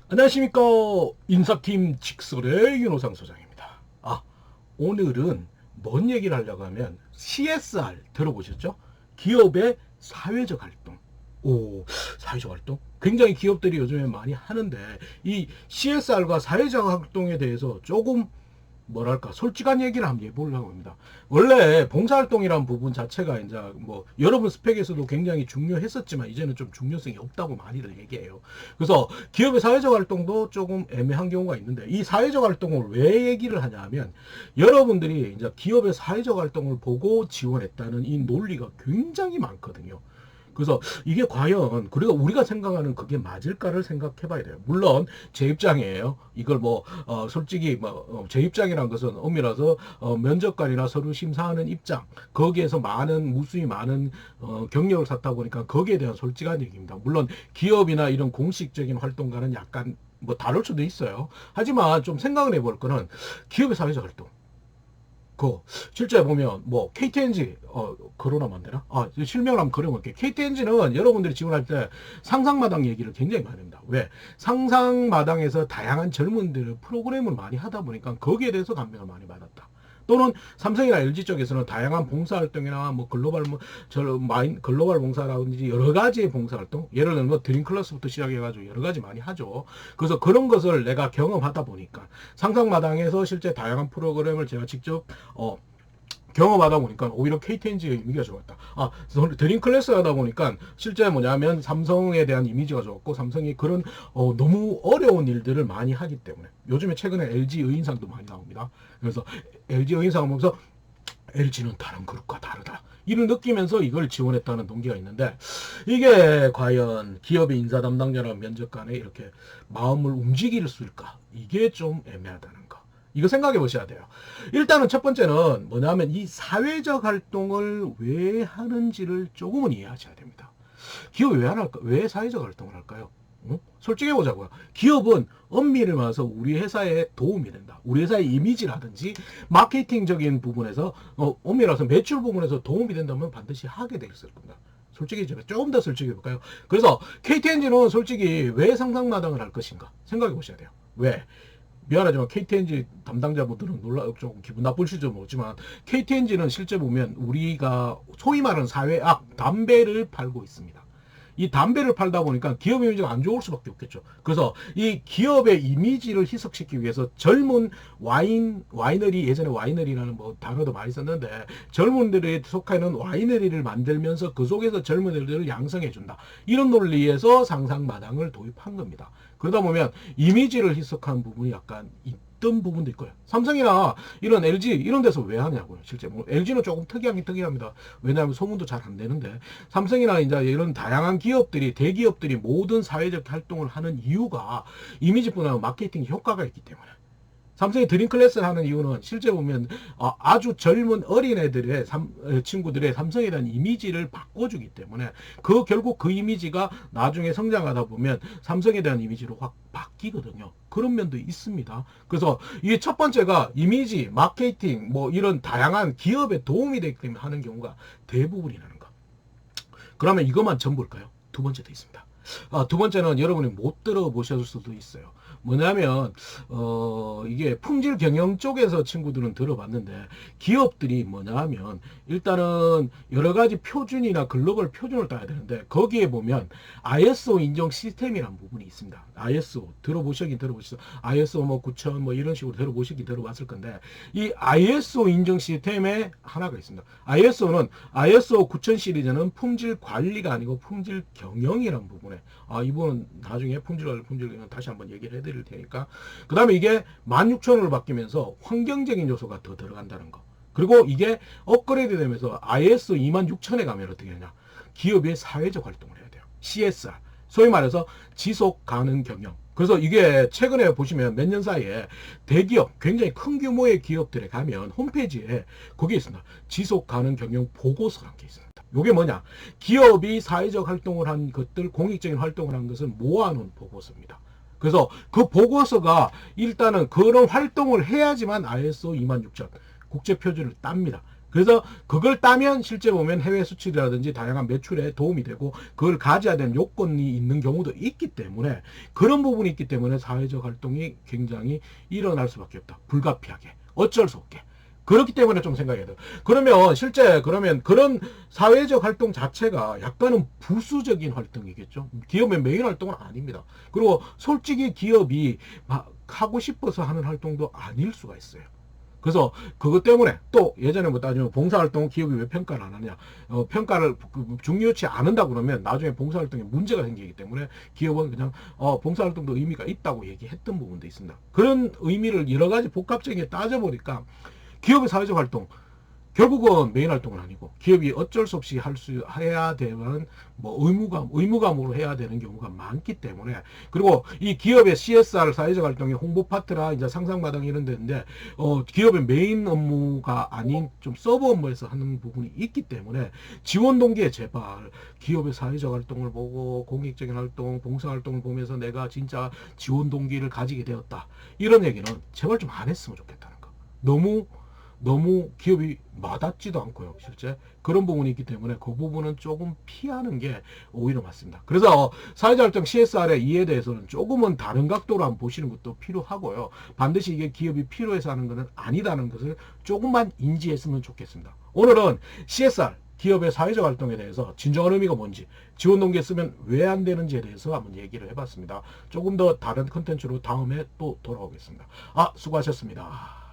안녕하십니까. 인사팀 직설의 윤호상 소장입니다. 오늘은 뭔 얘기를 하려고 하면 CSR 들어보셨죠? 기업의 사회적 활동. 사회적 활동? 굉장히 기업들이 요즘에 많이 하는데 이 CSR과 사회적 활동에 대해서 조금 뭐랄까 솔직한 얘기를 한번 해보려고 합니다. 원래 봉사활동이란 부분 자체가 이제 뭐 여러분 스펙에서도 굉장히 중요했었지만 이제는 좀 중요성이 없다고 많이들 얘기해요. 그래서 기업의 사회적 활동도 조금 애매한 경우가 있는데 이 사회적 활동을 왜 얘기를 하냐 하면 여러분들이 이제 기업의 사회적 활동을 보고 지원했다는 이 논리가 굉장히 많거든요. 그래서 이게 과연 그리고 우리가 생각하는 그게 맞을까를 생각해 봐야 돼요. 물론 제 입장이에요. 이걸 솔직히 제 입장이란 것은 엄밀해서 면접관이나 서류 심사하는 입장 거기에서 무수히 많은 경력을 쌓다 보니까 거기에 대한 솔직한 얘기입니다. 물론 기업이나 이런 공식적인 활동과는 약간 다를 수도 있어요. 하지만 좀 생각을 해볼 거는 기업의 사회적 활동 실제 보면 KTNG 거론하면 안 되나? 실명을 한번 거려볼게요. KTNG는 여러분들이 지원할 때 상상마당 얘기를 굉장히 많이 합니다. 왜? 상상마당에서 다양한 젊은들 프로그램을 많이 하다 보니까 거기에 대해서 감명을 많이 받았다. 또는 삼성이나 LG 쪽에서는 다양한 봉사활동이나 글로벌 봉사라든지 여러 가지의 봉사활동, 예를 들면 드림클래스부터 시작해가지고 여러 가지 많이 하죠. 그래서 그런 것을 내가 경험하다 보니까 상상마당에서 실제 다양한 프로그램을 제가 직접 경험하다 보니까 오히려 KTNG의 이미지가 좋았다. 드림 클래스 하다 보니까 실제 뭐냐면 삼성에 대한 이미지가 좋았고 삼성이 그런 너무 어려운 일들을 많이 하기 때문에 요즘에 최근에 LG 의인상도 많이 나옵니다. 그래서 LG 의인상을 보면서 LG는 다른 그룹과 다르다. 이를 느끼면서 이걸 지원했다는 동기가 있는데 이게 과연 기업의 인사 담당자나 면접관에 이렇게 마음을 움직일 수 있을까? 이게 좀 애매하다는 거. 이거 생각해 보셔야 돼요. 일단은 첫 번째는 뭐냐면 이 사회적 활동을 왜 하는지를 조금은 이해하셔야 됩니다. 기업이 왜 사회적 활동을 할까요? 솔직히 해보자고요. 기업은 엄밀히 말해서 우리 회사에 도움이 된다. 우리 회사의 이미지라든지 마케팅적인 부분에서 엄밀히 말해서 매출 부분에서 도움이 된다면 반드시 하게 돼 있을 겁니다. 솔직히 제가 조금 더 솔직히 해볼까요? 그래서 KTNG는 솔직히 왜 상상마당을 할 것인가 생각해 보셔야 돼요. 왜? 미안하지만 KTNG 담당자분들은 좀 기분 나쁘실지 모르지만 KTNG는 실제 보면 우리가 소위 말하는 사회악 담배를 팔고 있습니다. 이 담배를 팔다 보니까 기업 이미지가 안 좋을 수밖에 없겠죠. 그래서 이 기업의 이미지를 희석시키기 위해서 젊은 와이너리, 예전에 와이너리라는 단어도 많이 썼는데 젊은들이 속하는 와이너리를 만들면서 그 속에서 젊은이들을 양성해준다. 이런 논리에서 상상마당을 도입한 겁니다. 그러다 보면 이미지를 희석한 부분이 약간 있던 부분도 있고요. 삼성이나 이런 LG 이런 데서 왜 하냐고요. 실제 LG는 조금 특이합니다. 왜냐하면 소문도 잘 안 되는데 삼성이나 이제 이런 다양한 기업들이 대기업들이 모든 사회적 활동을 하는 이유가 이미지뿐 아니라 마케팅 효과가 있기 때문에. 삼성이 드림클래스를 하는 이유는 실제 보면 아주 젊은 어린애들의 친구들의 삼성에 대한 이미지를 바꿔주기 때문에 결국 그 이미지가 나중에 성장하다 보면 삼성에 대한 이미지로 확 바뀌거든요. 그런 면도 있습니다. 그래서 이 첫 번째가 이미지, 마케팅 이런 다양한 기업에 도움이 되기 때문에 하는 경우가 대부분이라는 거. 그러면 이것만 전부일까요? 두 번째도 있습니다. 두 번째는 여러분이 못 들어보셨을 수도 있어요. 뭐냐면 이게 품질 경영 쪽에서 친구들은 들어봤는데 기업들이 뭐냐면 일단은 여러 가지 표준이나 글로벌 표준을 따야 되는데 거기에 보면 ISO 인정 시스템이라는 부분이 있습니다. ISO 들어보시죠? ISO 9000 이런 식으로 들어봤을 건데 이 ISO 인정 시스템에 하나가 있습니다. ISO는 ISO 9000 시리즈는 품질 관리가 아니고 품질 경영이라는 부분에 이분은 나중에 품질 경영 다시 한번 얘기를 해드릴 테니까 그 다음에 이게 16000으로 바뀌면서 환경적인 요소가 더 들어간다는 거. 그리고 이게 업그레이드 되면서 ISO 26000에 가면 어떻게 하냐. 기업의 사회적 활동을 해야 돼요. CSR. 소위 말해서 지속 가능 경영. 그래서 이게 최근에 보시면 몇 년 사이에 대기업, 굉장히 큰 규모의 기업들에 가면 홈페이지에 거기에 있습니다. 지속 가능 경영 보고서라는 게 있습니다. 이게 뭐냐? 기업이 사회적 활동을 한 것들, 공익적인 활동을 한 것을 모아놓은 보고서입니다. 그래서 그 보고서가 일단은 그런 활동을 해야지만 ISO 26000 국제표준을 땁니다. 그래서 그걸 따면 실제 보면 해외 수출이라든지 다양한 매출에 도움이 되고 그걸 가져야 되는 요건이 있는 경우도 있기 때문에 그런 부분이 있기 때문에 사회적 활동이 굉장히 일어날 수밖에 없다. 불가피하게. 어쩔 수 없게. 그렇기 때문에 좀 생각해야 돼요. 그러면 실제 그러면 그런 사회적 활동 자체가 약간은 부수적인 활동이겠죠. 기업의 메인 활동은 아닙니다. 그리고 솔직히 기업이 막 하고 싶어서 하는 활동도 아닐 수가 있어요. 그래서 그것 때문에 또 예전에 뭐 따지면 봉사활동 기업이 왜 평가를 안 하냐, 평가를 중요치 않는다 그러면 나중에 봉사활동에 문제가 생기기 때문에 기업은 그냥 봉사활동도 의미가 있다고 얘기했던 부분도 있습니다. 그런 의미를 여러 가지 복합적인 게 따져보니까 기업의 사회적 활동 결국은 메인 활동은 아니고 기업이 어쩔 수 없이 해야 되는 뭐 의무감으로 해야 되는 경우가 많기 때문에, 그리고 이 기업의 CSR 사회적 활동의 홍보 파트나 이제 상상마당 이런 데인데 기업의 메인 업무가 아닌 좀 서브 업무에서 하는 부분이 있기 때문에 지원 동기에 제발 기업의 사회적 활동을 보고 공익적인 활동, 봉사 활동을 보면서 내가 진짜 지원 동기를 가지게 되었다 이런 얘기는 제발 좀 안 했으면 좋겠다는 거. 너무 기업이 와닿지도 않고요. 실제 그런 부분이 있기 때문에 그 부분은 조금 피하는 게 오히려 맞습니다. 그래서 사회자활동 CSR의 이해에 대해서는 조금은 다른 각도로 한번 보시는 것도 필요하고요. 반드시 이게 기업이 필요해서 하는 것은 아니다는 것을 조금만 인지했으면 좋겠습니다. 오늘은 CSR 기업의 사회적 활동에 대해서 진정한 의미가 뭔지, 지원 동기에 쓰면 왜 안 되는지에 대해서 한번 얘기를 해봤습니다. 조금 더 다른 컨텐츠로 다음에 또 돌아오겠습니다. 수고하셨습니다.